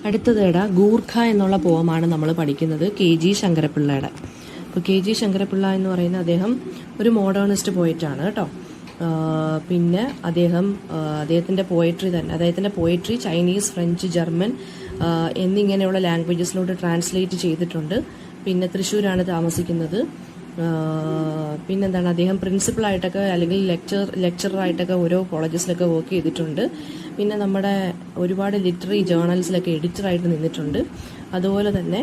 അടുത്തതേടാ ഗൂർഖ എന്നുള്ള പോമാണ് നമ്മൾ പഠിക്കുന്നത് KG ശങ്കരപ്പിള്ളയുടെ. അപ്പോൾ KG ശങ്കരപ്പിള്ള എന്ന് പറയുന്ന അദ്ദേഹം ഒരു മോഡേണിസ്റ്റ് പോയിറ്റാണ് കേട്ടോ. പിന്നെ അദ്ദേഹത്തിൻ്റെ പോയട്രി തന്നെ, അദ്ദേഹത്തിൻ്റെ പോയട്രി ചൈനീസ്, ഫ്രഞ്ച്, ജർമ്മൻ എന്നിങ്ങനെയുള്ള ലാംഗ്വേജസിലോട്ട് ട്രാൻസ്ലേറ്റ് ചെയ്തിട്ടുണ്ട്. പിന്നെ തൃശ്ശൂരാണ് താമസിക്കുന്നത്. പിന്നെന്താണ്, അദ്ദേഹം പ്രിൻസിപ്പളായിട്ടൊക്കെ അല്ലെങ്കിൽ ലെക്ചറായിട്ടൊക്കെ ഓരോ കോളേജസിലൊക്കെ വർക്ക് ചെയ്തിട്ടുണ്ട്. പിന്നെ നമ്മുടെ ഒരുപാട് ലിറ്റററി ജേർണൽസിലൊക്കെ എഡിറ്ററായിട്ട് നിന്നിട്ടുണ്ട്. അതുപോലെ തന്നെ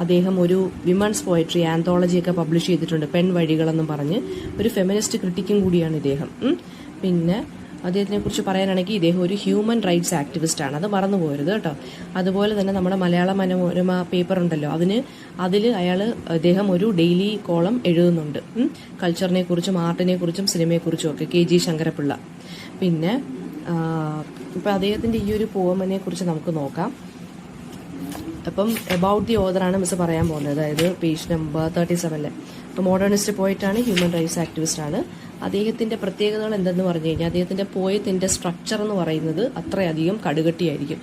അദ്ദേഹം ഒരു വിമൻസ് പോയട്രി ആന്തോളജിയൊക്കെ പബ്ലിഷ് ചെയ്തിട്ടുണ്ട്, പെൺവഴികളെന്നും പറഞ്ഞ്. ഒരു ഫെമിനിസ്റ്റ് ക്രിട്ടിക്കും കൂടിയാണ് ഇദ്ദേഹം. പിന്നെ അദ്ദേഹത്തിനെ കുറിച്ച് പറയാനാണെങ്കിൽ ഇദ്ദേഹം ഒരു ഹ്യൂമൻ റൈറ്റ്സ് ആക്ടിവിസ്റ്റ് ആണ്, അത് മറന്നു പോകരുത് കേട്ടോ. അതുപോലെ തന്നെ നമ്മുടെ മലയാള മനോരമ പേപ്പർ ഉണ്ടല്ലോ, അദ്ദേഹം ഒരു ഡെയിലി കോളം എഴുതുന്നുണ്ട്, കൾച്ചറിനെ കുറിച്ചും ആർട്ടിനെ കുറിച്ചും സിനിമയെക്കുറിച്ചും ഒക്കെ, KG ശങ്കരപ്പിള്ള. പിന്നെ ഇപ്പം അദ്ദേഹത്തിൻ്റെ ഈ ഒരു പോമനെ കുറിച്ച് നമുക്ക് നോക്കാം. അപ്പം എബൌട്ട് ദി ഓതറാണ് മിസ് പറയാൻ പോകുന്നത്, അതായത് പേജ് നമ്പർ 37. അപ്പോൾ മോഡേണിസ്റ്റ് പോയിട്ടാണ്, ഹ്യൂമൻ റൈറ്റ്സ് ആക്ടിവിസ്റ്റ് ആണ്. അദ്ദേഹത്തിൻ്റെ പ്രത്യേകതകൾ എന്തെന്ന് പറഞ്ഞു കഴിഞ്ഞാൽ അദ്ദേഹത്തിൻ്റെ പോയത്തിൻ്റെ സ്ട്രക്ചർ എന്ന് പറയുന്നത് അത്രയധികം കടുകട്ടിയായിരിക്കും.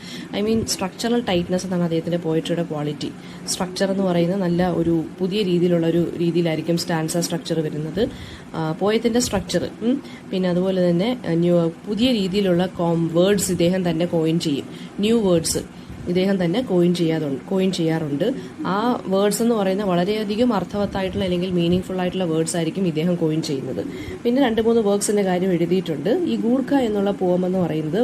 സ്ട്രക്ചറൽ ടൈറ്റ്നസ് എന്നാണ് അദ്ദേഹത്തിൻ്റെ പോയട്രിയുടെ ക്വാളിറ്റി. സ്ട്രക്ചർ എന്ന് പറയുന്നത് നല്ല ഒരു പുതിയ രീതിയിലായിരിക്കും സ്റ്റാൻസ സ്ട്രക്ചർ വരുന്നത്, പോയത്തിൻ്റെ സ്ട്രക്ചർ. പിന്നെ അതുപോലെ തന്നെ പുതിയ വേർഡ്സ് ഇദ്ദേഹം തന്നെ കോയിൻ ചെയ്യും, ന്യൂ വേർഡ്സ് ഇദ്ദേഹം തന്നെ കോയിൻ ചെയ്യാറുണ്ട്. ആ വേർഡ്സ് എന്ന് പറയുന്നത് വളരെയധികം അർത്ഥവത്തായിട്ടുള്ള അല്ലെങ്കിൽ മീനിങ് ഫുൾ ആയിട്ടുള്ള വേർഡ്സ് ആയിരിക്കും ഇദ്ദേഹം കോയിൻ ചെയ്യുന്നത്. പിന്നെ 2-3 വർക്ക്സിന്റെ കാര്യം എഴുതിയിട്ടുണ്ട്. ഈ ഗൂർഖ എന്നുള്ള പോം എന്ന് പറയുന്നത്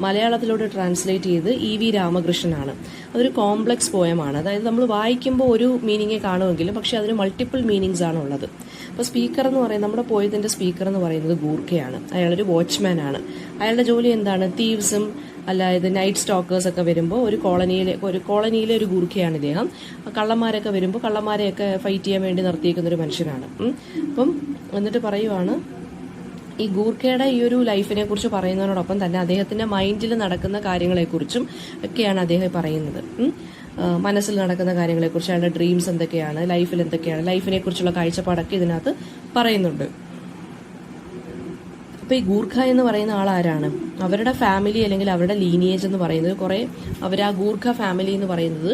മലയാളത്തിലോട്ട് ട്രാൻസ്ലേറ്റ് ചെയ്ത് EV രാമകൃഷ്ണനാണ്. അതൊരു കോംപ്ലക്സ് പോയമാണ്. അതായത് നമ്മൾ വായിക്കുമ്പോൾ ഒരു മീനിങ്ങെ കാണുമെങ്കിലും പക്ഷെ അതിന് മൾട്ടിപ്പിൾ മീനിങ്സ് ആണ് ഉള്ളത്. അപ്പോൾ സ്പീക്കർ എന്ന് പറയുന്നത്, നമ്മുടെ പോയതിന്റെ സ്പീക്കർ എന്ന് പറയുന്നത് ഗൂർഖയാണ്. അയാളൊരു വാച്ച്മാൻ ആണ്. അയാളുടെ ജോലി എന്താണ്? തീവ്സും അല്ലാതെ നൈറ്റ് സ്റ്റോക്കേഴ്സ് ഒക്കെ വരുമ്പോൾ ഒരു കോളനിയിലെ ഒരു ഗൂർഖയാണ് ഇദ്ദേഹം. കള്ളന്മാരൊക്കെ വരുമ്പോൾ കള്ളന്മാരെയൊക്കെ ഫൈറ്റ് ചെയ്യാൻ വേണ്ടി നിർത്തിയേക്കുന്ന ഒരു മനുഷ്യനാണ്. അപ്പം എന്നിട്ട് പറയുവാണ്, ഈ ഗൂർഖയുടെ ഈ ഒരു ലൈഫിനെ കുറിച്ച് പറയുന്നതിനോടൊപ്പം തന്നെ അദ്ദേഹത്തിന്റെ മൈൻഡിൽ നടക്കുന്ന കാര്യങ്ങളെക്കുറിച്ചും ഒക്കെയാണ് അദ്ദേഹം പറയുന്നത്. മനസ്സിൽ നടക്കുന്ന കാര്യങ്ങളെക്കുറിച്ച്, അയാളുടെ ഡ്രീംസ് എന്തൊക്കെയാണ്, ലൈഫിൽ എന്തൊക്കെയാണ്, ലൈഫിനെ കുറിച്ചുള്ള കാഴ്ചപ്പാടൊക്കെ ഇതിനകത്ത് പറയുന്നുണ്ട്. അപ്പോൾ ഈ ഗൂർഖ എന്ന് പറയുന്ന ആളാരാണ്? അവരുടെ ഫാമിലി അല്ലെങ്കിൽ അവരുടെ ലീനിയേജ് എന്ന് പറയുന്നത് ആ ഗൂർഖ ഫാമിലി എന്ന് പറയുന്നത്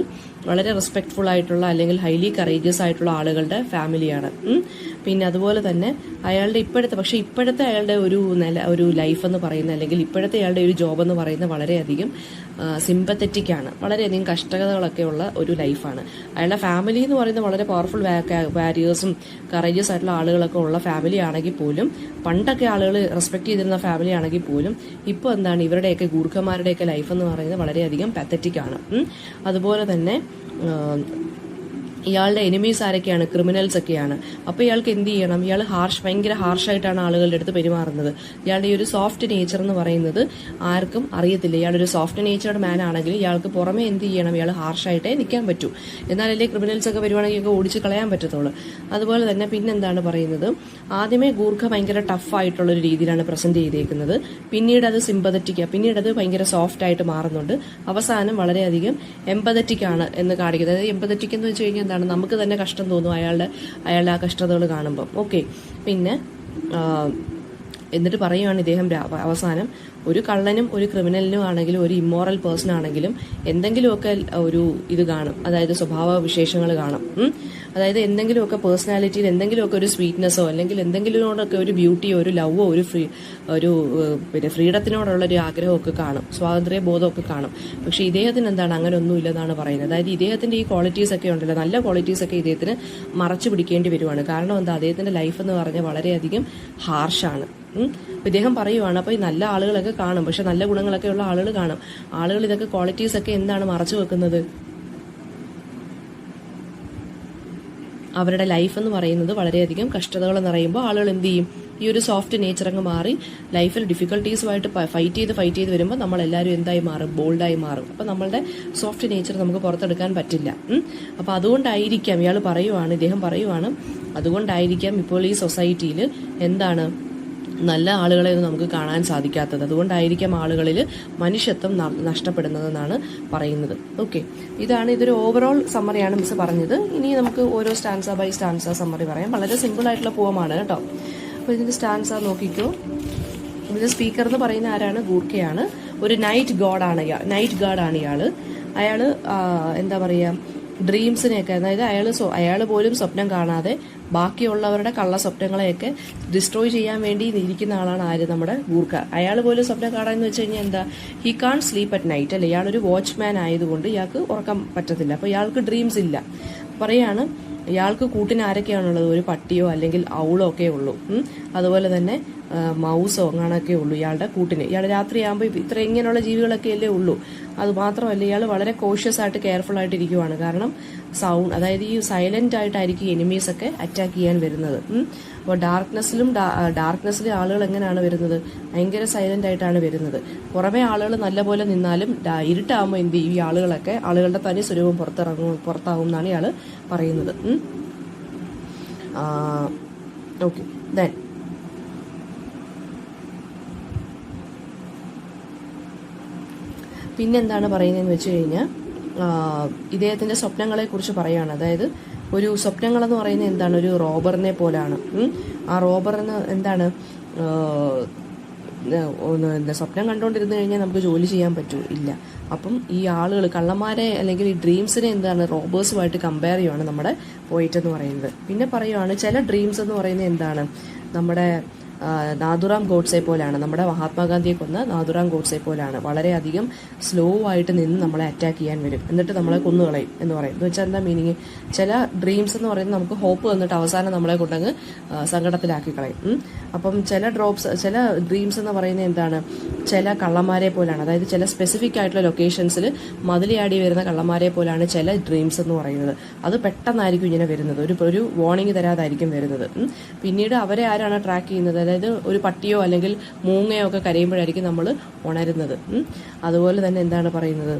വളരെ റെസ്പെക്ട്ഫുൾ ആയിട്ടുള്ള അല്ലെങ്കിൽ ഹൈലി കറേജിയസ് ആയിട്ടുള്ള ആളുകളുടെ ഫാമിലിയാണ്. പിന്നെ അതുപോലെ തന്നെ ഇപ്പോഴത്തെ അയാളുടെ ഒരു ലൈഫ് എന്ന് പറയുന്നത്, അല്ലെങ്കിൽ ഇപ്പോഴത്തെ അയാളുടെ ഒരു ജോബ് എന്ന് പറയുന്നത് വളരെയധികം സിമ്പത്തറ്റിക് ആണ്, വളരെയധികം കഷ്ടതകളൊക്കെ ഉള്ള ഒരു ലൈഫാണ്. അയാളുടെ ഫാമിലി എന്ന് പറയുന്നത് വളരെ പവർഫുൾ വാരിയേഴ്സും കറേജിയസ് ആയിട്ടുള്ള ആളുകളൊക്കെ ഉള്ള ഫാമിലി ആണെങ്കിൽ പോലും, പണ്ടൊക്കെ ആളുകൾ റെസ്പെക്ട് ചെയ്തിരുന്ന ഫാമിലി ആണെങ്കിൽ പോലും ഇപ്പോൾ എന്താണ്, ഇവരുടെയൊക്കെ ഗൂർഖമാരുടെയൊക്കെ ലൈഫ് എന്ന് പറയുന്നത് വളരെയധികം പാത്തറ്റിക് ആണ്. അതുപോലെ തന്നെ ഇയാളുടെ എനിമീസ് ആരൊക്കെയാണ്? ക്രിമിനൽസ് ഒക്കെയാണ്. അപ്പോൾ ഇയാൾക്ക് എന്ത് ചെയ്യണം? ഇയാൾ ഭയങ്കര ഹാർഷായിട്ടാണ് ആളുകളുടെ അടുത്ത് പെരുമാറുന്നത്. ഇയാളുടെ ഈ ഒരു സോഫ്റ്റ് നേച്ചർ എന്ന് പറയുന്നത് ആർക്കും അറിയത്തില്ല. ഇയാളൊരു സോഫ്റ്റ് നേച്ചർഡ് മാൻ ആണെങ്കിൽ ഇയാൾക്ക് പുറമെ എന്ത് ചെയ്യണം? ഇയാൾ ഹാർഷായിട്ടേ നിൽക്കാൻ പറ്റൂ. എന്നാലല്ലേ ക്രിമിനൽസ് ഒക്കെ വരുവാണെങ്കിൽ ഒക്കെ ഓടിച്ച് കളയാൻ പറ്റത്തുള്ളൂ. അതുപോലെ തന്നെ പിന്നെന്താണ് പറയുന്നത്, ആദ്യമേ ഗൂർഖ ഭയങ്കര ടഫായിട്ടുള്ളൊരു രീതിയിലാണ് പ്രസന്റ് ചെയ്തേക്കുന്നത്. പിന്നീട് അത് സിമ്പതറ്റിക്കാണ്, പിന്നീട് അത് ഭയങ്കര സോഫ്റ്റ് ആയിട്ട് മാറുന്നുണ്ട്. അവസാനം വളരെയധികം എംപതറ്റിക് ആണ് എന്ന് കാണിക്കുന്നത്. അതായത് എംപതറ്റിക് എന്ന് വെച്ച് കഴിഞ്ഞാൽ നമുക്ക് തന്നെ കഷ്ടം തോന്നും അയാളുടെ ആ കഷ്ടതകൾ കാണുമ്പം. ഓക്കെ, പിന്നെ എന്നിട്ട് പറയുകയാണ് ഇദ്ദേഹം അവസാനം, ഒരു കള്ളനും ഒരു ക്രിമിനലിനും ആണെങ്കിലും ഒരു ഇമ്മോറൽ പേഴ്സൺ ആണെങ്കിലും എന്തെങ്കിലുമൊക്കെ ഒരു ഇത് കാണും, അതായത് സ്വഭാവ വിശേഷങ്ങൾ കാണും. അതായത് എന്തെങ്കിലുമൊക്കെ പേഴ്സണാലിറ്റിയിൽ എന്തെങ്കിലുമൊക്കെ ഒരു സ്വീറ്റ്നെസ്സോ അല്ലെങ്കിൽ എന്തെങ്കിലുമൊക്കെ ഒരു ബ്യൂട്ടിയോ ഒരു ലവോ പിന്നെ ഫ്രീഡത്തിനോടുള്ള ഒരു ആഗ്രഹമൊക്കെ കാണും, സ്വാതന്ത്ര്യ ബോധമൊക്കെ കാണും. പക്ഷെ ഇദ്ദേഹത്തിന് എന്താണ്, അങ്ങനെ ഒന്നും ഇല്ലെന്നാണ് പറയുന്നത്. അതായത് ഇദ്ദേഹത്തിന്റെ ഈ ക്വാളിറ്റീസ് ഒക്കെ ഉണ്ടല്ലോ, നല്ല ക്വാളിറ്റീസ് ഒക്കെ ഇദ്ദേഹത്തിന് മറച്ചു പിടിക്കേണ്ടി വരുവാണ്. കാരണം എന്താ, അദ്ദേഹത്തിന്റെ ലൈഫ് എന്ന് പറഞ്ഞാൽ വളരെയധികം ഹാർഷാണ്. ഇദ്ദേഹം പറയുവാണ്, അപ്പോൾ ഈ നല്ല ആളുകളൊക്കെ കാണും, പക്ഷെ നല്ല ഗുണങ്ങളൊക്കെ ഉള്ള ആളുകൾ കാണും. ആളുകൾ ഇതൊക്കെ ക്വാളിറ്റീസ് ഒക്കെ എന്താണ് മറച്ചു വെക്കുന്നത്? അവരുടെ ലൈഫ് എന്ന് പറയുന്നത് വളരെയധികം കഷ്ടതകൾ നിറയുമ്പോൾ ആളുകൾ എന്ത് ചെയ്യും? ഈ ഒരു സോഫ്റ്റ് നേച്ചർ അങ്ങ് മാറി ലൈഫിൽ ഡിഫിക്കൽട്ടീസുമായിട്ട് ഫൈറ്റ് ചെയ്ത് വരുമ്പോൾ നമ്മളെല്ലാവരും എന്തായി മാറും? ബോൾഡായി മാറും. അപ്പോൾ നമ്മളുടെ സോഫ്റ്റ് നേച്ചർ നമുക്ക് പുറത്തെടുക്കാൻ പറ്റില്ല. അപ്പോൾ അതുകൊണ്ടായിരിക്കാം ഇദ്ദേഹം പറയുവാണ്, അതുകൊണ്ടായിരിക്കാം ഇപ്പോൾ ഈ സൊസൈറ്റിയിൽ എന്താണ്, നല്ല ആളുകളെ ഒന്നും നമുക്ക് കാണാൻ സാധിക്കാത്തത്. അതുകൊണ്ടായിരിക്കാം ആളുകളിൽ മനുഷ്യത്വം നഷ്ടപ്പെടുന്നതെന്നാണ് പറയുന്നത്. ഓക്കെ, ഇതൊരു ഓവറോൾ സമ്മറിയാണ് മിസ് പറഞ്ഞത്. ഇനി നമുക്ക് ഓരോ സ്റ്റാൻസ ബൈ സ്റ്റാൻസ സമ്മറി പറയാം. വളരെ സിമ്പിൾ ആയിട്ടുള്ള പോമാണ് കേട്ടോ. അപ്പോൾ ഇതിന്റെ സ്റ്റാൻസ നോക്കിക്കോ. ഇതിന്റെ സ്പീക്കർ എന്ന് പറയുന്ന ആരാണ്? ഗൂർഖയാണ്. ഒരു നൈറ്റ് ഗാർഡാണ് ഇയാള്. അയാള് എന്താ പറയാ, ഡ്രീംസിനെയൊക്കെ, അതായത് അയാൾ പോലും സ്വപ്നം കാണാതെ ബാക്കിയുള്ളവരുടെ കള്ള സ്വപ്നങ്ങളെയൊക്കെ ഡിസ്ട്രോയ് ചെയ്യാൻ വേണ്ടി ഇരിക്കുന്ന ആളാണ് ആര്, നമ്മുടെ ഗൂർഖ. അയാൾ പോലും സ്വപ്നം കാണാന്ന് വെച്ച് കഴിഞ്ഞാൽ എന്താ, he can't sleep at night അല്ലെ. ഇയാളൊരു വാച്ച്മാൻ ആയതുകൊണ്ട് ഇയാൾക്ക് ഉറക്കം പറ്റത്തില്ല. അപ്പൊ ഇയാൾക്ക് ഡ്രീംസ് ഇല്ല. പറയാണ് ഇയാൾക്ക് കൂട്ടിന് ആരൊക്കെയാണുള്ളത്, ഒരു പട്ടിയോ അല്ലെങ്കിൽ ഔളോ ഒക്കെ ഉള്ളൂ. അതുപോലെ തന്നെ മൗസോ അങ്ങനെയൊക്കെ ഉള്ളൂ ഇയാളുടെ കൂട്ടിന്. ഇയാൾ രാത്രിയാകുമ്പോൾ ഇത്ര ഇങ്ങനെയുള്ള ജീവികളൊക്കെ അല്ലേ ഉള്ളൂ. അത് മാത്രമല്ല ഇയാൾ വളരെ കോഷ്യസ് ആയിട്ട് കെയർഫുൾ ആയിട്ട് ഇരിക്കുവാണ്. കാരണം സൗണ്ട്, അതായത് ഈ സൈലന്റ് ആയിട്ടായിരിക്കും എനിമീസ് ഒക്കെ അറ്റാക്ക് ചെയ്യാൻ വരുന്നത്. അപ്പോൾ ഡാർക്ക്നെസ്സിൽ ആളുകൾ എങ്ങനെയാണ് വരുന്നത്, ഭയങ്കര സൈലന്റ് ആയിട്ടാണ് വരുന്നത്. പുറമെ ആളുകൾ നല്ലപോലെ നിന്നാലും ഇരുട്ടാകുമ്പോൾ എന്ത് ചെയ്യും, ഈ ആളുകളുടെ തനി സ്വരൂപം പുറത്താവും എന്നാണ് ഇയാൾ പറയുന്നത്. ഓക്കെ, ദെൻ പിന്നെന്താണ് പറയുന്നതെന്ന് വെച്ച് കഴിഞ്ഞാൽ ഇദ്ദേഹത്തിന്റെ സ്വപ്നങ്ങളെ കുറിച്ച് പറയുകയാണ്. അതായത് ഒരു സ്വപ്നങ്ങളെന്ന് പറയുന്നത് എന്താണ്, ഒരു റോബറിനെ പോലാണ്. ആ റോബറിന് എന്താണ്, സ്വപ്നം കണ്ടുകൊണ്ടിരുന്നു കഴിഞ്ഞാൽ നമുക്ക് ജോലി ചെയ്യാൻ പറ്റൂ ഇല്ല. അപ്പം ഈ ആളുകൾ കള്ളന്മാരെ അല്ലെങ്കിൽ ഈ ഡ്രീംസിനെ എന്താണ്, റോബേഴ്സുമായിട്ട് കമ്പയർ ചെയ്യുവാണ് നമ്മുടെ പോയിറ്റ് എന്ന് പറയുന്നത്. പിന്നെ പറയുവാണ് ചില ഡ്രീംസ് എന്ന് പറയുന്നത് എന്താണ്, നമ്മുടെ നാഥുറാം ഗോഡ്സെ പോലാണ്, നമ്മുടെ മഹാത്മാഗാന്ധിയെ കൊന്ന നാഥുറാം ഗോഡ്സെ പോലാണ്. വളരെയധികം സ്ലോ ആയിട്ട് നിന്ന് നമ്മളെ അറ്റാക്ക് ചെയ്യാൻ വരും, എന്നിട്ട് നമ്മളെ കൊന്നുകളയും എന്ന് പറയും. എന്ന് വെച്ചാൽ എന്താ മീനിങ്, ചില ഡ്രീംസ് എന്ന് പറയുന്നത് നമുക്ക് ഹോപ്പ് തന്നിട്ട് അവസാനം നമ്മളെ കൊണ്ടങ്ങ് സങ്കടത്തിലാക്കി കളയും. അപ്പം ചില ഡ്രീംസ് എന്ന് പറയുന്നത് എന്താണ്, ചില കള്ളന്മാരെ പോലാണ്. അതായത് ചില സ്പെസിഫിക് ആയിട്ടുള്ള ലൊക്കേഷൻസിൽ മതിലിയാടി വരുന്ന കള്ളന്മാരെ പോലാണ് ചില ഡ്രീംസ് എന്ന് പറയുന്നത്. അത് പെട്ടെന്നായിരിക്കും ഇങ്ങനെ വരുന്നത്, ഒരു വാർണിംഗ് തരാതായിരിക്കും വരുന്നത്. പിന്നീട് അവരെ ആരാണ് ട്രാക്ക് ചെയ്യുന്നത്, അതായത് ഒരു പട്ടിയോ അല്ലെങ്കിൽ മൂങ്ങയോ ഒക്കെ കരയുമ്പോഴായിരിക്കും നമ്മൾ ഉണരുന്നത്. അതുപോലെ തന്നെ എന്താണ് പറയുന്നത്,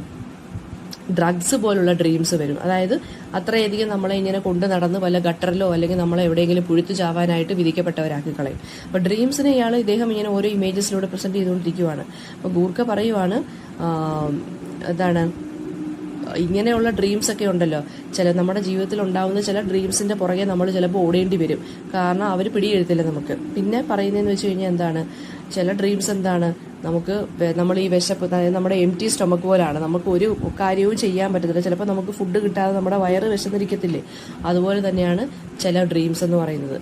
ഡ്രഗ്സ് പോലുള്ള ഡ്രീംസ് വരും. അതായത് അത്രയധികം നമ്മളെ ഇങ്ങനെ കൊണ്ടു നടന്ന് വല്ല ഗട്ടറിലോ അല്ലെങ്കിൽ നമ്മളെ എവിടെയെങ്കിലും പുഴുത്തു ചാവാനായിട്ട് വിധിക്കപ്പെട്ടവരാക്കി കളയും. അപ്പൊ ഡ്രീംസിനെ ഇദ്ദേഹം ഇങ്ങനെ ഓരോ ഇമേജസിലൂടെ പ്രസന്റ് ചെയ്തുകൊണ്ടിരിക്കുവാണ്. അപ്പൊ ഗൂർഖ പറയുവാണ്, എന്താണ് ഇങ്ങനെയുള്ള ഡ്രീംസ് ഒക്കെ ഉണ്ടല്ലോ, നമ്മുടെ ജീവിതത്തിൽ ഉണ്ടാവുന്ന ചില ഡ്രീംസിന്റെ പുറകെ നമ്മൾ ചിലപ്പോൾ ഓടേണ്ടി വരും. കാരണം അവർ പിടിയെഴുത്തില്ല നമുക്ക്. പിന്നെ പറയുന്നതെന്ന് വെച്ച് കഴിഞ്ഞാൽ എന്താണ്, ചില ഡ്രീംസ് എന്താണ്, നമ്മൾ ഈ വിശപ്പ്, നമ്മുടെ എംപ്റ്റി സ്റ്റൊമക്ക് പോലാണ്, നമുക്ക് ഒരു കാര്യവും ചെയ്യാൻ പറ്റത്തില്ല. ചിലപ്പോൾ നമുക്ക് ഫുഡ് കിട്ടാതെ നമ്മുടെ വയറ് വിശന്നിരിക്കത്തില്ലേ, അതുപോലെ തന്നെയാണ് ചില ഡ്രീംസ് എന്ന് പറയുന്നത്.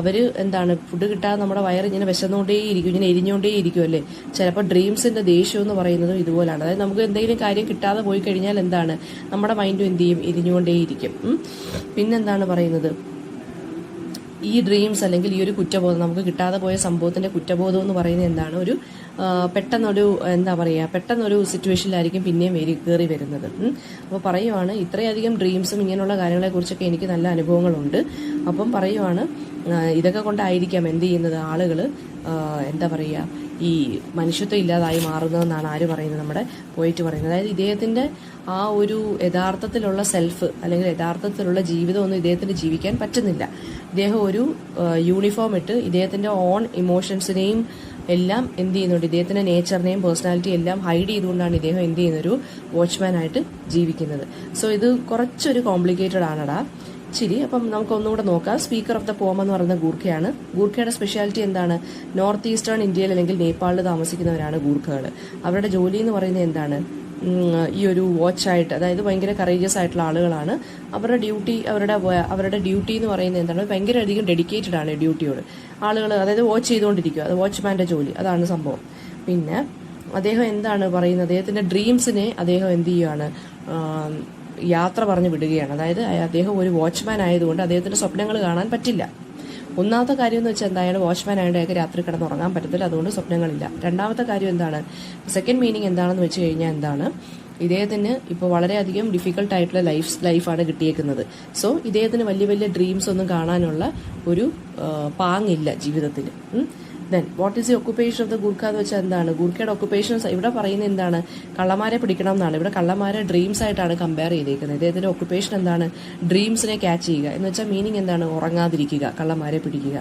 അവര് എന്താണ്, ഫുഡ് കിട്ടാതെ നമ്മുടെ വയറ് ഇങ്ങനെ വിശന്നുകൊണ്ടേയിരിക്കും, ഇങ്ങനെ എരിഞ്ഞുകൊണ്ടേയിരിക്കും അല്ലേ. ചിലപ്പോൾ ഡ്രീംസിന്റെ ദേഷ്യം എന്ന് പറയുന്നതും ഇതുപോലാണ്. അതായത് നമുക്ക് എന്തെങ്കിലും കാര്യം കിട്ടാതെ പോയി കഴിഞ്ഞാൽ എന്താണ്, നമ്മുടെ മൈൻഡും എന്ത് ചെയ്യും, എരിഞ്ഞുകൊണ്ടേയിരിക്കും. പിന്നെന്താണ് പറയുന്നത്, ഈ ഡ്രീംസ് അല്ലെങ്കിൽ ഈ ഒരു കുറ്റബോധം, നമുക്ക് കിട്ടാതെ പോയ സംഭവത്തിന്റെ കുറ്റബോധം എന്ന് പറയുന്നത് എന്താണ്, ഒരു പെട്ടെന്നൊരു സിറ്റുവേഷനിലായിരിക്കും പിന്നെയും കയറി വരുന്നത്. അപ്പോൾ പറയുവാണ്, ഇത്രയധികം ഡ്രീംസും ഇങ്ങനെയുള്ള കാര്യങ്ങളെക്കുറിച്ചൊക്കെ എനിക്ക് നല്ല അനുഭവങ്ങളുണ്ട്. അപ്പം പറയുവാണ്, ഇതൊക്കെ കൊണ്ടായിരിക്കാം എന്ത് ചെയ്യുന്നത്, ആളുകൾ ഈ മനുഷ്യത്വം ഇല്ലാതായി മാറുന്നതെന്നാണ് ആര് പറയുന്നത്, നമ്മുടെ പോയിട്ട് പറയുന്നത്. അതായത് ഇദ്ദേഹത്തിന്റെ ആ ഒരു യഥാർത്ഥത്തിലുള്ള സെൽഫ് അല്ലെങ്കിൽ യഥാർത്ഥത്തിലുള്ള ജീവിതമൊന്നും ഇദ്ദേഹത്തിന് ജീവിക്കാൻ പറ്റുന്നില്ല. ഇദ്ദേഹം ഒരു യൂണിഫോം ഇട്ട് ഇദ്ദേഹത്തിന്റെ ഓൺ ഇമോഷൻസിനെയും എല്ലാം എന്ത് ചെയ്യുന്നുണ്ട്, ഇദ്ദേഹത്തിന്റെ നേച്ചറിനെയും പേഴ്സണാലിറ്റിയും എല്ലാം ഹൈഡ് ചെയ്തുകൊണ്ടാണ് ഇദ്ദേഹം എന്ത് ചെയ്യുന്നൊരു വാച്ച്മാൻ ആയിട്ട് ജീവിക്കുന്നത്. സോ ഇത് കുറച്ചൊരു കോംപ്ലിക്കേറ്റഡ് ആണടാ ശരി. അപ്പം നമുക്ക് ഒന്നുകൂടെ നോക്കാം. സ്പീക്കർ ഓഫ് ദ പോം എന്ന് പറയുന്ന ഗൂർഖയാണ്. ഗൂർഖയുടെ സ്പെഷ്യാലിറ്റി എന്താണ്, നോർത്ത് ഈസ്റ്റേൺ ഇന്ത്യയിൽ അല്ലെങ്കിൽ നേപ്പാളിൽ താമസിക്കുന്നവരാണ് ഗൂർഖകൾ. അവരുടെ ജോലി എന്ന് പറയുന്നത് എന്താണ്, ഈ ഒരു വാച്ചായിട്ട്, അതായത് ഭയങ്കര കറേജിയസ് ആയിട്ടുള്ള ആളുകളാണ്. അവരുടെ ഡ്യൂട്ടി എന്ന് പറയുന്നത് എന്താണ്, ഭയങ്കര അധികം ഡെഡിക്കേറ്റഡ് ആണ് ഡ്യൂട്ടിയോട്. ആളുകൾ അതായത് വാച്ച് ചെയ്തുകൊണ്ടിരിക്കുക, അത് വാച്ച്മാന്റെ ജോലി, അതാണ് സംഭവം. പിന്നെ അദ്ദേഹം എന്താണ് പറയുന്നത്, അദ്ദേഹത്തിന്റെ ഡ്രീംസിനെ അദ്ദേഹം എന്ത് ചെയ്യുകയാണ്, യാത്ര പറഞ്ഞു വിടുകയാണ്. അതായത് അദ്ദേഹം ഒരു വാച്ച്മാൻ ആയതുകൊണ്ട് അദ്ദേഹത്തിന്റെ സ്വപ്നങ്ങൾ കാണാൻ പറ്റില്ല. ഒന്നാമത്തെ കാര്യം എന്ന് വെച്ചാൽ എന്തായാലും വാച്ച്മാൻ ആയതുകൊണ്ട് രാത്രി കിടന്ന് ഉറങ്ങാൻ പറ്റത്തില്ല, അതുകൊണ്ട് സ്വപ്നങ്ങളില്ല. രണ്ടാമത്തെ കാര്യം എന്താണ്, സെക്കൻഡ് മീനിങ് എന്താണെന്ന് വെച്ച് കഴിഞ്ഞാൽ എന്താണ്, ഇദ്ദേഹത്തിന് ഇപ്പോൾ വളരെയധികം ഡിഫിക്കൽട്ട് ആയിട്ടുള്ള ലൈഫാണ് കിട്ടിയേക്കുന്നത്. സോ ഇദ്ദേഹത്തിന് വലിയ വലിയ ഡ്രീംസ് ഒന്നും കാണാനുള്ള ഒരു പാങ്ങില്ല ജീവിതത്തിൽ. Then what is the occupation of the Gurkha എന്ന് വെച്ചാൽ എന്താണ്, ഗൂർഖയുടെ ഒക്കുപേഷൻ ഇവിടെ പറയുന്നത് എന്താണ്, കള്ളന്മാരെ പിടിക്കണം എന്നാണ്. ഇവിടെ കള്ളന്മാരെ ഡ്രീംസ് ആയിട്ടാണ് കമ്പയർ ചെയ്തേക്കുന്നത്. ഇദ്ദേഹത്തിന്റെ ഒക്കുപേഷൻ എന്താണ്, ഡ്രീംസിനെ ക്യാച്ച് ചെയ്യുക എന്ന് വെച്ചാൽ മീനിങ് എന്താണ്, ഉറങ്ങാതിരിക്കുക, കള്ളന്മാരെ പിടിക്കുക.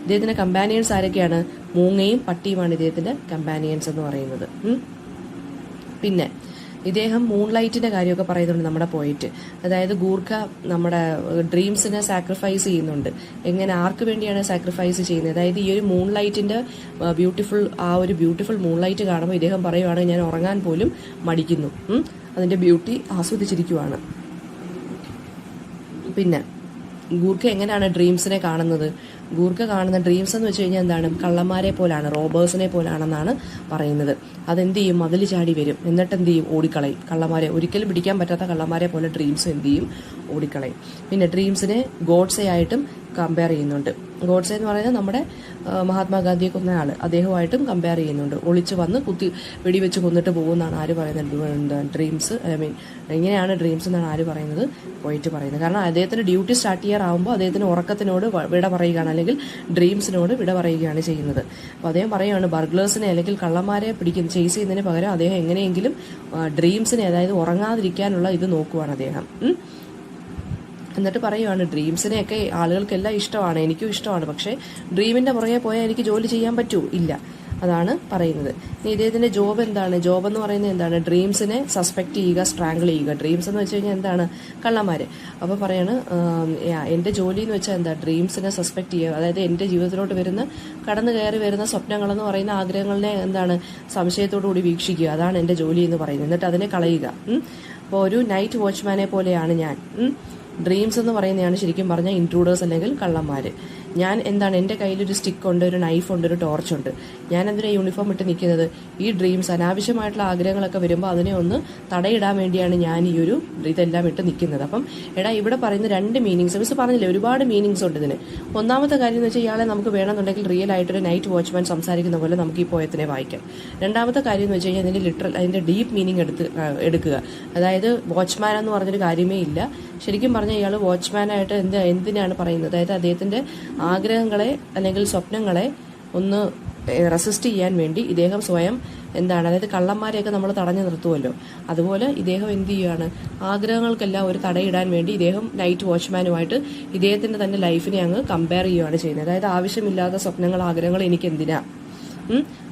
ഇദ്ദേഹത്തിന്റെ കമ്പാനിയൻസ് ആരൊക്കെയാണ്, മൂങ്ങയും പട്ടിയുമാണ് ഇദ്ദേഹത്തിന്റെ കമ്പാനിയൻസ് എന്ന് പറയുന്നത്. പിന്നെ ഇദ്ദേഹം മൂൺലൈറ്റിന്റെ കാര്യമൊക്കെ പറയുന്നുണ്ട് നമ്മുടെ പോയിറ്റ്. അതായത് ഗൂർഖ നമ്മുടെ ഡ്രീംസിനെ സാക്രിഫൈസ് ചെയ്യുന്നുണ്ട്. എങ്ങനെ, ആർക്ക് വേണ്ടിയാണ് സാക്രിഫൈസ് ചെയ്യുന്നത്? അതായത് ഈ ഒരു മൂൺലൈറ്റിന്റെ ഒരു ബ്യൂട്ടിഫുൾ മൂൺലൈറ്റ് കാണുമ്പോൾ ഇദ്ദേഹം പറയുവാണ്, ഞാൻ ഉറങ്ങാൻ പോലും മടിക്കുന്നു, അതിന്റെ ബ്യൂട്ടി ആസ്വദിച്ചിരിക്കുവാണ്. പിന്നെ ഗൂർഖ എങ്ങനെയാണ് ഡ്രീംസിനെ കാണുന്നത്? ഗൂർഖ കാണുന്ന ഡ്രീംസ് എന്ന് വെച്ച് കഴിഞ്ഞാൽ എന്താണ്? കള്ളന്മാരെ പോലാണ്, റോബേഴ്സിനെ പോലാണെന്നാണ് പറയുന്നത്. അതെന്ത് ചെയ്യും? മതിൽ ചാടി വരും, എന്നിട്ട് എന്ത് ചെയ്യും? ഓടിക്കളയും. കള്ളന്മാരെ ഒരിക്കലും പിടിക്കാൻ പറ്റാത്ത കള്ളന്മാരെ പോലെ ഡ്രീംസ് എന്ത് ചെയ്യും? ഓടിക്കളയും. പിന്നെ ഡ്രീംസിനെ ഗോഡ്സെ ആയിട്ടും കമ്പയർ ചെയ്യുന്നുണ്ട്. ഗോഡ്സെ എന്ന് പറയുന്നത് നമ്മുടെ മഹാത്മാഗാന്ധിയെ കൊന്ന ആള്, അദ്ദേഹമായിട്ടും കമ്പയർ ചെയ്യുന്നുണ്ട്. ഒളിച്ച് വന്ന് വെടിവെച്ച് കൊന്നിട്ട് പോകുമെന്നാണ് ആര് പറയുന്നത്? ഡ്രീംസ്, എങ്ങനെയാണ് ഡ്രീംസ് എന്നാണ് ആര് പറയുന്നത്? പോയിട്ട് പറയുന്നത്. കാരണം അദ്ദേഹത്തിന് ഡ്യൂട്ടി സ്റ്റാർട്ട് ചെയ്യാറാവുമ്പോൾ അദ്ദേഹത്തിന് ഉറക്കത്തിനോട് വിട പറയുകയാണ്, അല്ലെങ്കിൽ ഡ്രീംസിനോട് വിട പറയുകയാണ് ചെയ്യുന്നത്. അപ്പോൾ അദ്ദേഹം പറയുകയാണ്, ബർഗ്ലേഴ്സിനെ അല്ലെങ്കിൽ കള്ളന്മാരെ ചേസ് ചെയ്യുന്നതിന് പകരം അദ്ദേഹം എങ്ങനെയെങ്കിലും ഡ്രീംസിനെ, അതായത് ഉറങ്ങാതിരിക്കാനുള്ള ഇത് നോക്കുവാണ് അദ്ദേഹം. എന്നിട്ട് പറയുവാണ്, ഡ്രീംസിനെയൊക്കെ ആളുകൾക്കെല്ലാം ഇഷ്ടമാണ്, എനിക്കും ഇഷ്ടമാണ്, പക്ഷേ ഡ്രീമിന്റെ പുറകെ പോയാൽ എനിക്ക് ജോലി ചെയ്യാൻ പറ്റൂ ഇല്ല. അതാണ് പറയുന്നത്. ഇനി ഇദ്ദേഹത്തിന്റെ ജോബ് എന്താണ്? ജോബ് എന്ന് പറയുന്നത് എന്താണ്? ഡ്രീംസിനെ സസ്പെക്ട് ചെയ്യുക, സ്ട്രാങ്കിൾ ചെയ്യുക. ഡ്രീംസ് എന്ന് വെച്ച് കഴിഞ്ഞാൽ എന്താണ്? കള്ളന്മാര്. അപ്പോൾ പറയാണ്, എന്റെ ജോലി എന്ന് വെച്ചാൽ എന്താ? ഡ്രീംസിനെ സസ്പെക്ട് ചെയ്യുക. അതായത് എന്റെ ജീവിതത്തിലോട്ട് കടന്നു കയറി വരുന്ന സ്വപ്നങ്ങളെന്ന് പറയുന്ന ആഗ്രഹങ്ങളെ എന്താണ്? സംശയത്തോടു കൂടി വീക്ഷിക്കുക. അതാണ് എന്റെ ജോലി എന്ന് പറയുന്നത്. എന്നിട്ട് അതിനെ കളയുക. അപ്പോൾ ഒരു നൈറ്റ് വാച്ച്മാനെ പോലെയാണ് ഞാൻ. ഡ്രീംസ് എന്ന് പറയുന്നതാണ് ശരിക്കും പറഞ്ഞാൽ ഇൻട്രൂഡേഴ്സ് അല്ലെങ്കിൽ കള്ളന്മാര്. ഞാൻ എന്താണ്? എൻ്റെ കയ്യിലൊരു സ്റ്റിക്കുണ്ട്, ഒരു നൈഫുണ്ട്, ഒരു ടോർച്ചുണ്ട്. ഞാൻ എന്തിനാ യൂണിഫോം ഇട്ട് നിൽക്കുന്നത്? ഈ ഡ്രീംസ്, അനാവശ്യമായിട്ടുള്ള ആഗ്രഹങ്ങളൊക്കെ വരുമ്പോൾ അതിനെ ഒന്ന് തടയിടാൻ വേണ്ടിയാണ് ഞാൻ ഈ ഒരു ഇതെല്ലാം ഇട്ട് നിൽക്കുന്നത്. അപ്പം ഇവിടെ പറയുന്ന രണ്ട് മീനിങ്സ് മിസ് പറഞ്ഞില്ലേ, ഒരുപാട് മീനിങ്സ് ഉണ്ട് ഇതിന്. ഒന്നാമത്തെ കാര്യം എന്ന് വെച്ചാൽ ഇയാളെ നമുക്ക് വേണമെന്നുണ്ടെങ്കിൽ റിയൽ ആയിട്ടൊരു നൈറ്റ് വാച്ച്മാൻ സംസാരിക്കുന്ന പോലെ നമുക്ക് ഈ പോയത്തിനെ വായിക്കാം. രണ്ടാമത്തെ കാര്യം എന്ന് വെച്ച് കഴിഞ്ഞാൽ അതിന്റെ ഡീപ്പ് മീനിങ് എടുക്കുക. അതായത് വാച്ച്മാൻ എന്ന് പറഞ്ഞൊരു കാര്യമേ ഇല്ല. ശരിക്കും പറഞ്ഞാൽ ഇയാൾ വാച്ച്മാനായിട്ട് എന്തിനാണ് പറയുന്നത്? അതായത് അദ്ദേഹത്തിന്റെ ആഗ്രഹങ്ങളെ അല്ലെങ്കിൽ സ്വപ്നങ്ങളെ ഒന്ന് റെസിസ്റ്റ് ചെയ്യാൻ വേണ്ടി ഇദ്ദേഹം സ്വയം എന്താണ്, അതായത് കള്ളന്മാരെയൊക്കെ നമ്മൾ തടഞ്ഞു നിർത്തുമല്ലോ, അതുപോലെ ഇദ്ദേഹം എന്ത് ചെയ്യുകയാണ്? ആഗ്രഹങ്ങൾക്കെല്ലാം ഒരു തടയിടാൻ വേണ്ടി ഇദ്ദേഹം നൈറ്റ് വാച്ച്മാനുമായിട്ട് ഇദ്ദേഹത്തിന്റെ തന്നെ ലൈഫിനെ അങ്ങ് കമ്പയർ ചെയ്യുകയാണ് ചെയ്യുന്നത്. അതായത് ആവശ്യമില്ലാത്ത സ്വപ്നങ്ങൾ, ആഗ്രഹങ്ങൾ എനിക്ക് എന്തിനാ?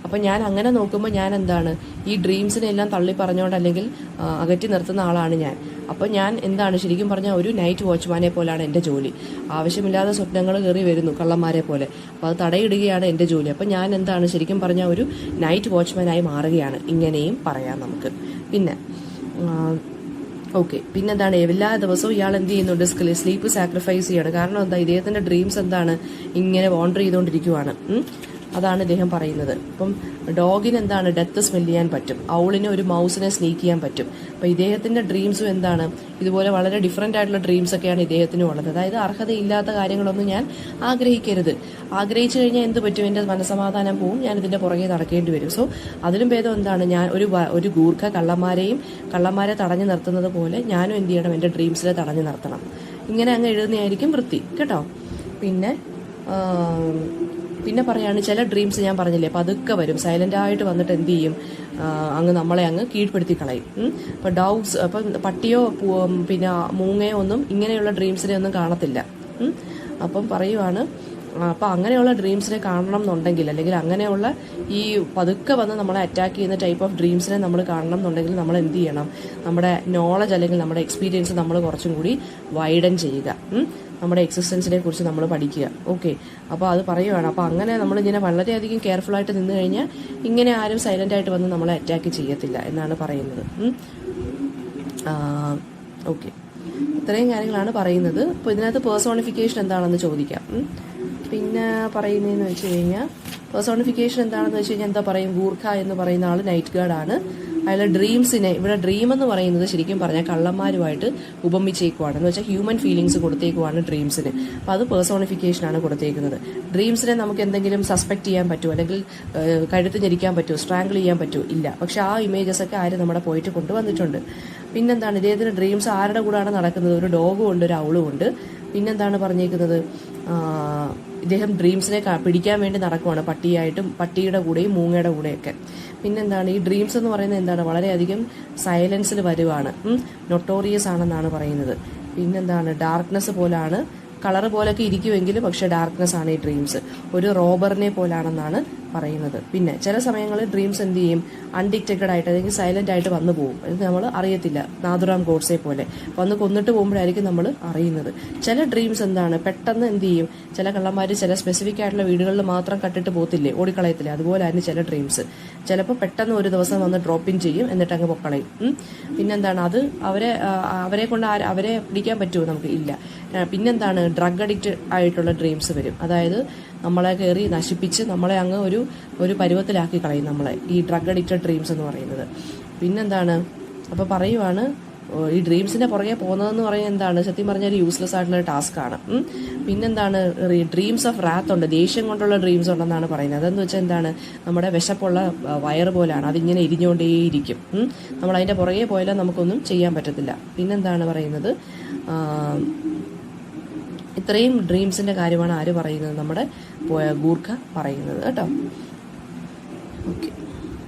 അപ്പം ഞാൻ അങ്ങനെ നോക്കുമ്പോൾ ഞാൻ എന്താണ്? ഈ ഡ്രീംസിനെ എല്ലാം തള്ളി പറഞ്ഞുകൊണ്ട് അല്ലെങ്കിൽ അകറ്റി നിർത്തുന്ന ആളാണ് ഞാൻ. അപ്പം ഞാൻ എന്താണ്? ശരിക്കും പറഞ്ഞാൽ ഒരു നൈറ്റ് വാച്ച്മാനെ പോലാണ് എൻ്റെ ജോലി. ആവശ്യമില്ലാത്ത സ്വപ്നങ്ങൾ കയറി വരുന്നു കള്ളന്മാരെ പോലെ, അപ്പോൾ അത് തടയിടുകയാണ് എൻ്റെ ജോലി. അപ്പം ഞാൻ എന്താണ്? ശരിക്കും പറഞ്ഞാൽ ഒരു നൈറ്റ് വാച്ച്മാനായി മാറുകയാണ്. ഇങ്ങനെയും പറയാം നമുക്ക്. പിന്നെ പിന്നെന്താണ്? എല്ലാ ദിവസവും ഇയാൾ എന്ത് ചെയ്യുന്നുണ്ട്? സ്ലീപ്പ് സാക്രിഫൈസ് ചെയ്യാണ്. കാരണം എന്താ? ഇദ്ദേഹത്തിന്റെ ഡ്രീംസ് എന്താണ്? ഇങ്ങനെ വോണ്ടർ ചെയ്തുകൊണ്ടിരിക്കുവാണ്. അതാണ് ഇദ്ദേഹം പറയുന്നത്. അപ്പം ഡോഗിന് എന്താണ്? ഡെത്ത് സ്മെല് ചെയ്യാൻ പറ്റും. ഔളിന് ഒരു മൗസിനെ സ്നീക്ക് ചെയ്യാൻ പറ്റും. അപ്പൊ ഇദ്ദേഹത്തിന്റെ ഡ്രീംസും എന്താണ്? ഇതുപോലെ വളരെ ഡിഫറെന്റ് ആയിട്ടുള്ള ഡ്രീംസ് ഒക്കെയാണ് ഇദ്ദേഹത്തിനും ഉള്ളത്. അതായത് അർഹതയില്ലാത്ത കാര്യങ്ങളൊന്നും ഞാൻ ആഗ്രഹിക്കരുത്. ആഗ്രഹിച്ചു കഴിഞ്ഞാൽ എന്ത് പറ്റും? എന്റെ മനസമാധാനം പോവും, ഞാൻ ഇതിന്റെ പുറകെ നടക്കേണ്ടി വരും. സോ അതിലും ഭേദം എന്താണ്? ഞാൻ ഒരു ഗൂർഖ കള്ളന്മാരെ തടഞ്ഞു നിർത്തുന്നത് പോലെ ഞാനും എന്ത് ചെയ്യണം? എന്റെ ഡ്രീംസിനെ തടഞ്ഞു നിർത്തണം. ഇങ്ങനെ അങ്ങ് എഴുതുന്നതായിരിക്കും വൃത്തി കേട്ടോ. പിന്നെ പറയാണ്, ചില ഡ്രീംസ് ഞാൻ പറഞ്ഞില്ലേ പതുക്കെ വരും, സൈലന്റ് ആയിട്ട് വന്നിട്ട് എന്ത് ചെയ്യും? നമ്മളെ അങ്ങ് കീഴ്പ്പെടുത്തി കളയും. ഇപ്പൊ ഡോഗ്സ്, അപ്പൊ പട്ടിയോ പിന്നെ മൂങ്ങയോ ഒന്നും ഇങ്ങനെയുള്ള ഡ്രീംസിനെ ഒന്നും കാണത്തില്ല. അപ്പം പറയുവാണ്, അപ്പം അങ്ങനെയുള്ള ഡ്രീംസിനെ കാണണം എന്നുണ്ടെങ്കിൽ, അല്ലെങ്കിൽ അങ്ങനെയുള്ള ഈ പതുക്കെ വന്ന് നമ്മളെ അറ്റാക്ക് ചെയ്യുന്ന ടൈപ്പ് ഓഫ് ഡ്രീംസിനെ നമ്മൾ കാണണം എന്നുണ്ടെങ്കിൽ നമ്മൾ എന്ത് ചെയ്യണം? നമ്മുടെ നോളജ് അല്ലെങ്കിൽ നമ്മുടെ എക്സ്പീരിയൻസ് നമ്മൾ കുറച്ചും കൂടി വൈഡൻ ചെയ്യുക. നമ്മുടെ എക്സിസ്റ്റൻസിനെ കുറിച്ച് നമ്മൾ പഠിക്കുക. അപ്പോൾ അത് പറയുവാണ്. അപ്പോൾ അങ്ങനെ നമ്മളിങ്ങനെ വളരെയധികം കെയർഫുൾ ആയിട്ട് നിന്ന് കഴിഞ്ഞാൽ ഇങ്ങനെ ആരും സൈലന്റ് ആയിട്ട് വന്ന് നമ്മളെ അറ്റാക്ക് ചെയ്യത്തില്ല എന്നാണ് പറയുന്നത്. ഇത്രയും കാര്യങ്ങളാണ് പറയുന്നത്. അപ്പോൾ ഇതിനകത്ത് പേഴ്സോണിഫിക്കേഷൻ എന്താണെന്ന് ചോദിക്കാം. പിന്നെ പറയുന്നതെന്ന് വെച്ച് കഴിഞ്ഞാൽ പേഴ്സോണിഫിക്കേഷൻ എന്താണെന്ന് വെച്ച് കഴിഞ്ഞാൽ എന്താ പറയും? ഗൂർഖ എന്ന് പറയുന്ന ആൾ നൈറ്റ് ഗാർഡ് ആണ്. അയാൾ ഡ്രീംസിനെ, ഇവിടെ ഡ്രീം എന്ന് പറയുന്നത് ശരിക്കും പറഞ്ഞാൽ കള്ളന്മാരുമായിട്ട് ഉപമിച്ചേക്കുവാണ്. എന്ന് വെച്ചാൽ ഹ്യൂമൻ ഫീലിങ്സ് കൊടുത്തേക്കുവാണ് ഡ്രീംസിന്. അപ്പോൾ അത് പേഴ്സോണിഫിക്കേഷൻ ആണ് കൊടുത്തേക്കുന്നത്. ഡ്രീംസിനെ നമുക്ക് എന്തെങ്കിലും സസ്പെക്ട് ചെയ്യാൻ പറ്റുമോ, അല്ലെങ്കിൽ കഴുത്ത് ഞെരിക്കാൻ പറ്റുമോ, സ്ട്രാങ്കിൾ ചെയ്യാൻ പറ്റുമോ? ഇല്ല. പക്ഷെ ആ ഇമേജസ് ഒക്കെ ആര് നമ്മുടെ പോയിട്ട് കൊണ്ടുവന്നിട്ടുണ്ട്. പിന്നെന്താണ്? ഇദ്ദേഹത്തിന് ഡ്രീംസ് ആരുടെ കൂടെയാണ് നടക്കുന്നത്? ഒരു ഡോഗും ഉണ്ട്, ഒരു ഔളും ഉണ്ട്. പിന്നെന്താണ് പറഞ്ഞേക്കുന്നത്? ഇദ്ദേഹം ഡ്രീംസിനെ പിടിക്കാൻ വേണ്ടി നടക്കുവാണ്, പട്ടിയായിട്ടും, പട്ടിയുടെ കൂടെയും മൂങ്ങയുടെ കൂടെയൊക്കെ. പിന്നെന്താണ്? ഈ ഡ്രീംസ് എന്ന് പറയുന്നത് എന്താണ്? വളരെയധികം സൈലൻസിൽ വരുവാണ്, നൊട്ടോറിയസ് ആണെന്നാണ് പറയുന്നത്. പിന്നെന്താണ്? ഡാർക്ക്നെസ് പോലാണ്, കളർ പോലൊക്കെ ഇരിക്കുമെങ്കിലും പക്ഷെ ഡാർക്ക്നെസ് ആണ് ഈ ഡ്രീംസ്. ഒരു റോബറിനെ പോലാണെന്നാണ് പറയുന്നത്. പിന്നെ ചില സമയങ്ങളിൽ ഡ്രീംസ് എന്ത് ചെയ്യും, അൺഡിറ്റക്റ്റഡ് ആയിട്ട് അല്ലെങ്കിൽ സൈലന്റ് ആയിട്ട് വന്നു പോകും. ഇത് നമ്മൾ അറിയത്തില്ല. നാഥുറാം ഗോഡ്സെ പോലെ വന്ന് കൊന്നിട്ട് പോകുമ്പോഴായിരിക്കും നമ്മൾ അറിയുന്നത്. ചില ഡ്രീംസ് എന്താണ്, പെട്ടെന്ന് എന്ത് ചെയ്യും, ചില കള്ളന്മാർ ചില സ്പെസിഫിക് ആയിട്ടുള്ള വീടുകളിൽ മാത്രം കട്ടിട്ട് പോകത്തില്ലേ, ഓടിക്കളയത്തില്ലേ, അതുപോലെ ആയിരുന്നു ചില ഡ്രീംസ്. ചിലപ്പോൾ പെട്ടെന്ന് ഒരു ദിവസം വന്ന് ഡ്രോപ്പ് ഇൻ ചെയ്യും, എന്നിട്ട് അങ്ങ് പൊക്കളയും. പിന്നെന്താണ്, അത് അവരെ കൊണ്ട് അവരെ പിടിക്കാൻ പറ്റുമോ, നമുക്ക് ഇല്ല. പിന്നെന്താണ്, ഡ്രഗ് അഡിക്റ്റ് ആയിട്ടുള്ള ഡ്രീംസ് വരും. അതായത് നമ്മളെ കയറി നശിപ്പിച്ച് നമ്മളെ അങ്ങ് ഒരു പരുവത്തിലാക്കി കളയും നമ്മളെ, ഈ ഡ്രഗ് അഡിക്റ്റഡ് ഡ്രീംസ് എന്ന് പറയുന്നത്. പിന്നെന്താണ്, അപ്പോൾ പറയുവാണ് ഈ ഡ്രീംസിന്റെ പുറകെ പോകുന്നതെന്ന് പറയുന്നത് എന്താണ്, സത്യം പറഞ്ഞാൽ യൂസ്ലെസ് ആയിട്ടുള്ള ടാസ്ക് ആണ്. പിന്നെന്താണ്, ഡ്രീംസ് ഓഫ് റാത്ത് ഉണ്ട്, ദേഷ്യം കൊണ്ടുള്ള ഡ്രീംസ് ഉണ്ടെന്നാണ് പറയുന്നത്. അതെന്ന് വെച്ചാൽ എന്താണ്, നമ്മുടെ വിശപ്പുള്ള വയറ് പോലാണ്, അതിങ്ങനെ ഇരിഞ്ഞുകൊണ്ടേയിരിക്കും. നമ്മൾ അതിന്റെ പുറകെ പോയാലും നമുക്കൊന്നും ചെയ്യാൻ പറ്റത്തില്ല. പിന്നെന്താണ് പറയുന്നത്, ഇത്രയും ഡ്രീംസിന്റെ കാര്യമാണ് ആര് പറയുന്നത്, നമ്മുടെ ഗൂർഖ പറയുന്നത് കേട്ടോ. ഓക്കെ.